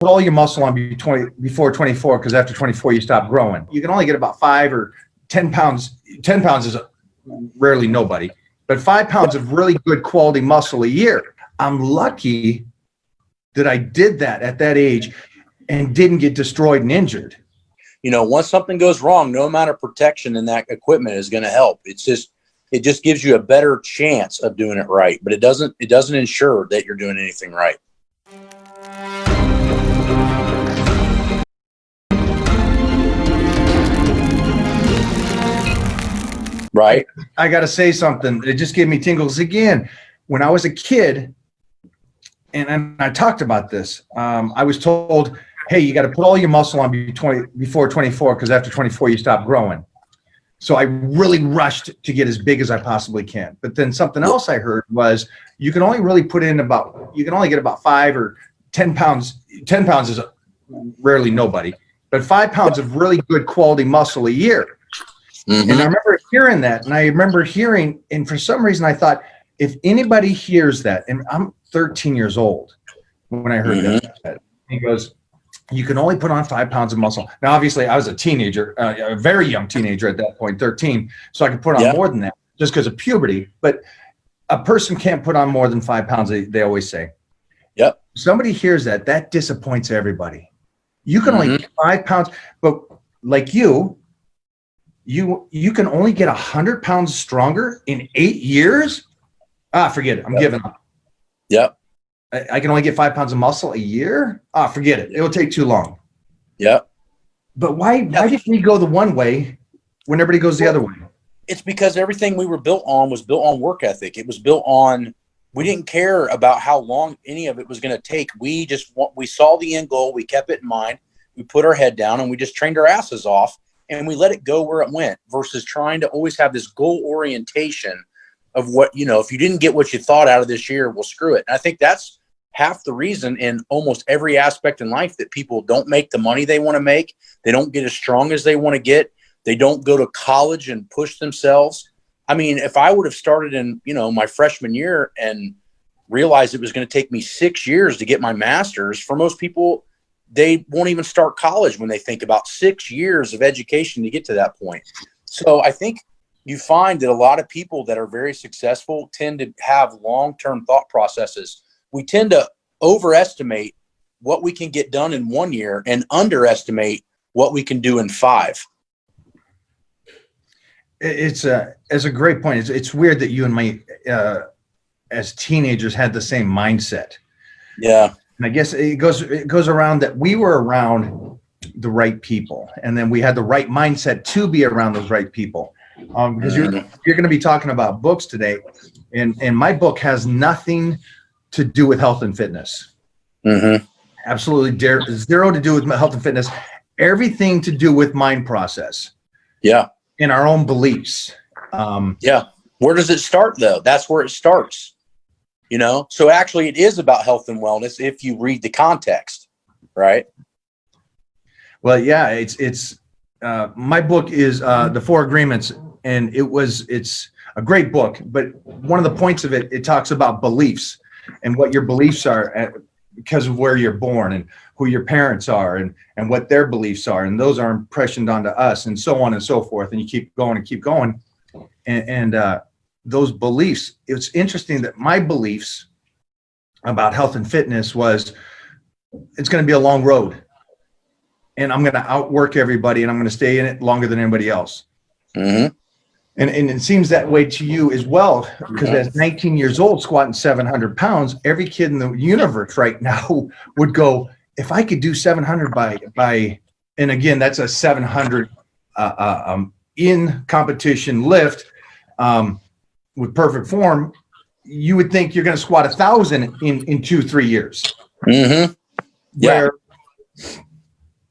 put all your muscle on before 24, because after 24 you stop growing. You can only get about 5 or 10 pounds. 10 pounds is rarely nobody, but 5 pounds of really good quality muscle a year. I'm lucky that I did that at that age and didn't get destroyed and injured. You know, once something goes wrong, no amount of protection in that equipment is going to help. It just gives you a better chance of doing it right, but it doesn't ensure that you're doing anything right. Right. I got to say something. It just gave me tingles again. When I was a kid, and I talked about this, I was told, hey, you got to put all your muscle on before 24, because after 24 you stop growing. So I really rushed to get as big as I possibly can. But then something else I heard was you can only really put in you can only get about 5 or 10 pounds. 10 pounds is rarely nobody, but 5 pounds of really good quality muscle a year. Mm-hmm. And I remember hearing that, and for some reason I thought, if anybody hears that, and I'm 13 years old when I heard that, he goes, you can only put on 5 pounds of muscle. Now, obviously, I was a teenager, a very young teenager at that point, 13, so I could put on more than that just because of puberty. But a person can't put on more than 5 pounds, they always say. Yep. Somebody hears that disappoints everybody. You can only get 5 pounds, but like you can only get 100 pounds stronger in 8 years? Forget it. I'm giving up. Yep. I can only get 5 pounds of muscle a year? Forget it. It will take too long. Yep. But why did we go the one way when everybody goes the other way? It's because everything we were built on was built on work ethic. It was built on, we didn't care about how long any of it was going to take. We saw the end goal. We kept it in mind. We put our head down and we just trained our asses off and we let it go where it went, versus trying to always have this goal orientation of what, if you didn't get what you thought out of this year, well, screw it. And I think that's half the reason in almost every aspect in life that people don't make the money they want to make. They don't get as strong as they want to get. They don't go to college and push themselves. I mean, if I would have started in, my freshman year and realized it was going to take me 6 years to get my master's, for most people, they won't even start college when they think about 6 years of education to get to that point. So I think you find that a lot of people that are very successful tend to have long-term thought processes. We tend to overestimate what we can get done in 1 year and underestimate what we can do in 5. It's a great point. It's weird that you and me, as teenagers, had the same mindset. Yeah. And I guess it goes around that we were around the right people, and then we had the right mindset to be around those right people. Because you're going to be talking about books today, and my book has nothing to do with health and fitness. Mm-hmm. Absolutely zero to do with health and fitness. Everything to do with mind process. Yeah. And our own beliefs. Yeah. Where does it start, though? That's where it starts. So actually it is about health and wellness if you read the context, right? Well, yeah, it's my book is The 4 Agreements, and it's a great book, but one of the points of it talks about beliefs and what your beliefs are because of where you're born and who your parents are and what their beliefs are, and those are impressioned onto us, and so on and so forth, and you keep going and those beliefs. It's interesting that my beliefs about health and fitness was, it's going to be a long road, and I'm going to outwork everybody, and I'm going to stay in it longer than anybody else. Mm-hmm. And it seems that way to you as well, because at 19 years old, squatting 700 pounds, every kid in the universe right now would go, if I could do 700 by, and again, that's a 700 in competition lift with perfect form, you would think you're going to squat 1,000 in 2-3 years. Mm-hmm. Yeah.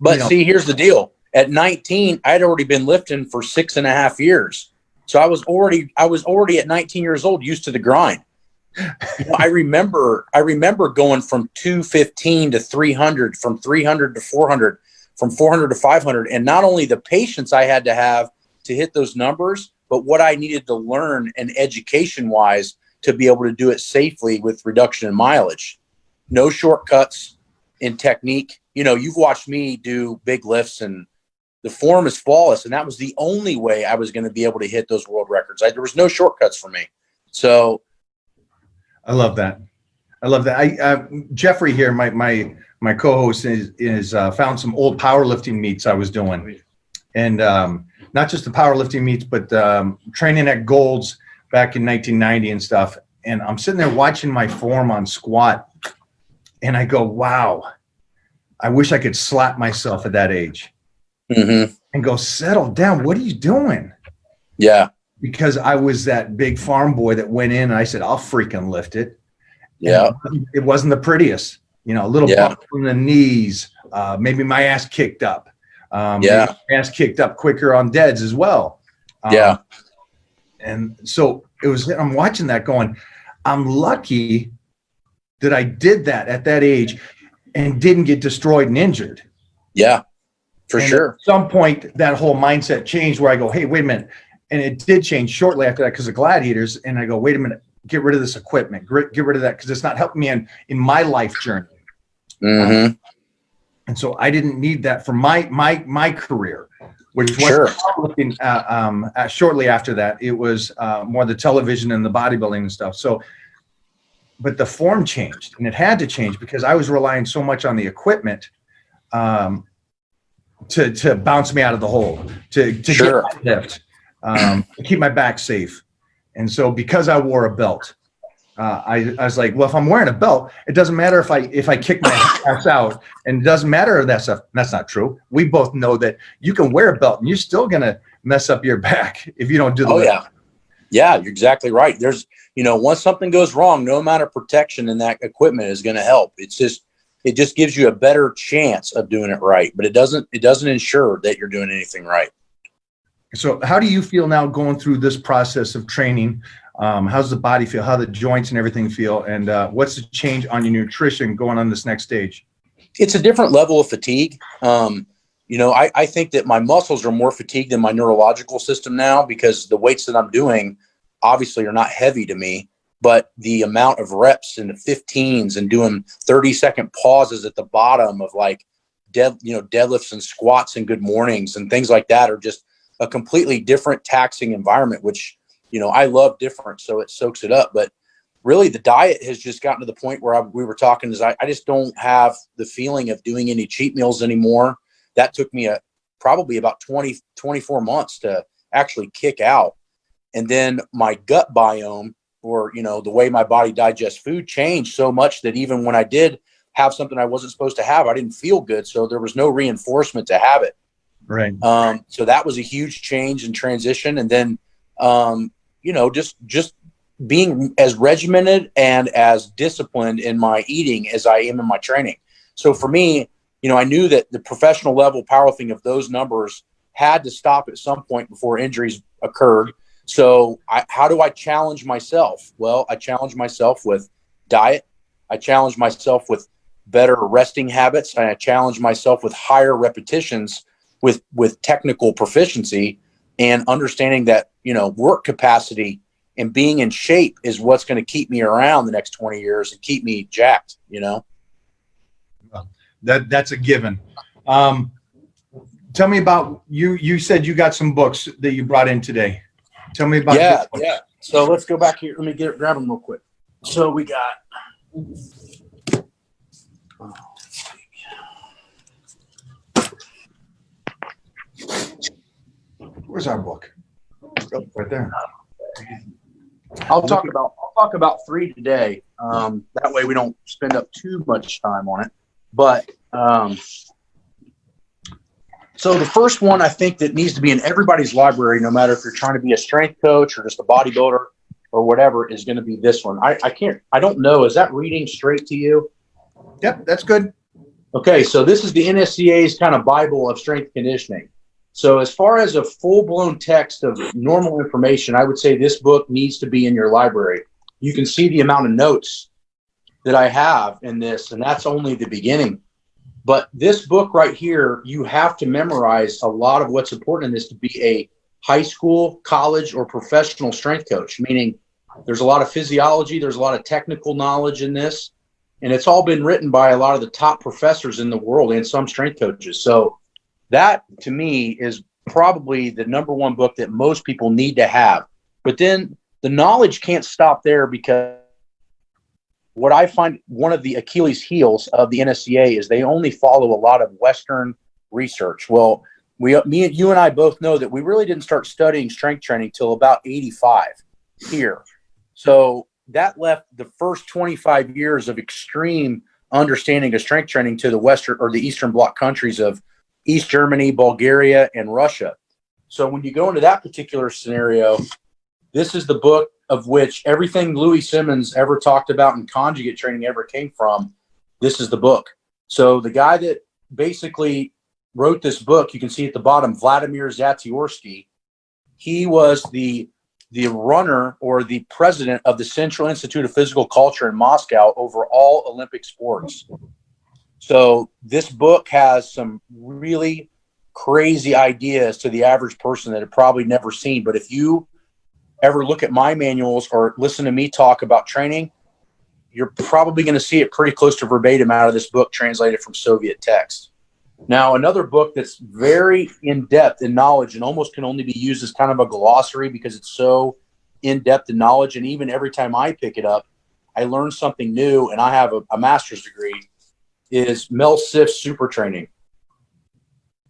But see, here's the deal. At 19, I'd already been lifting for 6.5 years. So I was already at 19 years old, used to the grind. I remember going from 215 to 300, from 300 to 400, from 400 to 500. And not only the patience I had to have to hit those numbers, but what I needed to learn and education wise to be able to do it safely with reduction in mileage. No shortcuts, in technique. You know, you've watched me do big lifts and the form is flawless. And that was the only way I was going to be able to hit those world records. There was no shortcuts for me. So I love that. I love that. Jeffrey here, my co-host is found some old powerlifting meets I was doing. And not just the powerlifting meets, but training at Gold's back in 1990 and stuff. And I'm sitting there watching my form on squat. And I go, wow, I wish I could slap myself at that age and go, settle down. What are you doing? Yeah. Because I was that big farm boy that went in and I said, I'll freaking lift it. Yeah. And it wasn't the prettiest, you know, a little bump from the knees, maybe my ass kicked up. Maybe my ass kicked up quicker on deads as well. And so I'm watching that going, I'm lucky that I did that at that age and didn't get destroyed and injured. Yeah, for sure. At some point, that whole mindset changed where I go, hey, wait a minute. And it did change shortly after that because of gladiators. And I go, wait a minute, get rid of this equipment, get rid of that because it's not helping me in my life journey. And so I didn't need that for my career, which was powerlifting. Shortly after that, it was more the television and the bodybuilding and stuff. So, but the form changed, and it had to change because I was relying so much on the equipment to bounce me out of the hole, to get my lift, to keep my back safe. And so because I wore a belt, I was like, well, if I'm wearing a belt, it doesn't matter if I kick my ass out, and it doesn't matter if that stuff. That's not true. We both know that you can wear a belt and you're still going to mess up your back if you don't do the lift. Yeah, you're exactly right. There's, you know, once something goes wrong, no amount of protection in that equipment is going to help. It just gives you a better chance of doing it right, but it doesn't ensure that you're doing anything right. So how do you feel now going through this process of training? How's the body feel? How the joints and everything feel? And what's the change on your nutrition going on this next stage? It's a different level of fatigue. You know, I think that my muscles are more fatigued than my neurological system now because the weights that I'm doing obviously are not heavy to me, but the amount of reps in the 15s and doing 30-second pauses at the bottom of like deadlifts and squats and good mornings and things like that are just a completely different taxing environment, which, you know, I love different, so it soaks it up. But really the diet has just gotten to the point where we were talking is I just don't have the feeling of doing any cheat meals anymore. That took me probably about 24 months to actually kick out. And then my gut biome, or, you know, the way my body digests food changed so much that even when I did have something I wasn't supposed to have, I didn't feel good. So there was no reinforcement to have it. Right. So that was a huge change and transition. And then, you know, just being as regimented and as disciplined in my eating as I am in my training. So for me, you know, I knew that the professional level powerlifting of those numbers had to stop at some point before injuries occurred. So how do I challenge myself? Well, I challenge myself with diet. I challenge myself with better resting habits. And I challenge myself with higher repetitions with technical proficiency and understanding that, you know, work capacity and being in shape is what's going to keep me around the next 20 years and keep me jacked, you know? That's a given. Tell me about you said you got some books that you brought in today. Tell me about Yeah. So let's go back here. Let me grab them real quick. So we got where's our book? Right there. I'll talk about 3 today. That way we don't spend up too much time on it. But so the first one I think that needs to be in everybody's library, no matter if you're trying to be a strength coach or just a bodybuilder or whatever, is going to be this one. I don't know. Is that reading straight to you? Yep, that's good. Okay, so this is the NSCA's kind of Bible of strength conditioning. So as far as a full-blown text of normal information, I would say this book needs to be in your library. You can see the amount of notes that I have in this, and that's only the beginning. But this book right here, you have to memorize a lot of what's important in this to be a high school, college, or professional strength coach, meaning there's a lot of physiology, there's a lot of technical knowledge in this. And it's all been written by a lot of the top professors in the world and some strength coaches. So that to me is probably the number one book that most people need to have. But then the knowledge can't stop there, because what I find one of the Achilles heels of the NSCA is they only follow a lot of Western research. Well, you and I both know that we really didn't start studying strength training till about 85 here. So that left the first 25 years of extreme understanding of strength training to the Western or the Eastern Bloc countries of East Germany, Bulgaria, and Russia. So when you go into that particular scenario, this is the book of which everything Louis Simmons ever talked about in conjugate training ever came from. This is the book. So the guy that basically wrote this book, you can see at the bottom, Vladimir Zatsiorsky, he was the runner or the president of the Central Institute of Physical Culture in Moscow over all Olympic sports. So this book has some really crazy ideas to the average person that have probably never seen. But if you ever look at my manuals or listen to me talk about training, you're probably going to see it pretty close to verbatim out of this book translated from Soviet text. Now, another book that's very in-depth in knowledge and almost can only be used as kind of a glossary because it's so in-depth in knowledge, and even every time I pick it up, I learn something new, and I have a master's degree, is Mel Siff's Super Training.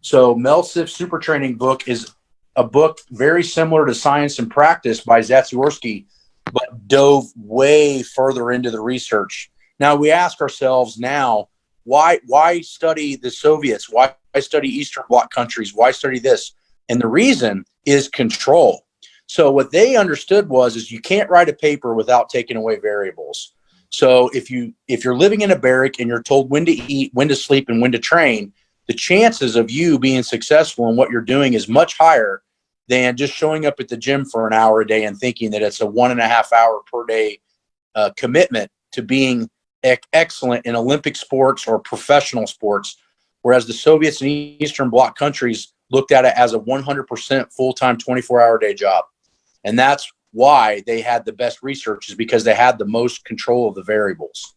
So Mel Siff's Super Training book is a book very similar to Science and Practice by Zatsiorsky, but dove way further into the research. Now, we ask ourselves now, why study the Soviets? Why study Eastern Bloc countries? Why study this? And the reason is control. So what they understood is you can't write a paper without taking away variables. So if you're living in a barrack and you're told when to eat, when to sleep, and when to train, the chances of you being successful in what you're doing is much higher than just showing up at the gym for an hour a day and thinking that it's a 1.5 hour per day commitment to being excellent in Olympic sports or professional sports, whereas the Soviets and Eastern Bloc countries looked at it as a 100% full-time 24-hour day job. And that's why they had the best research, is because they had the most control of the variables.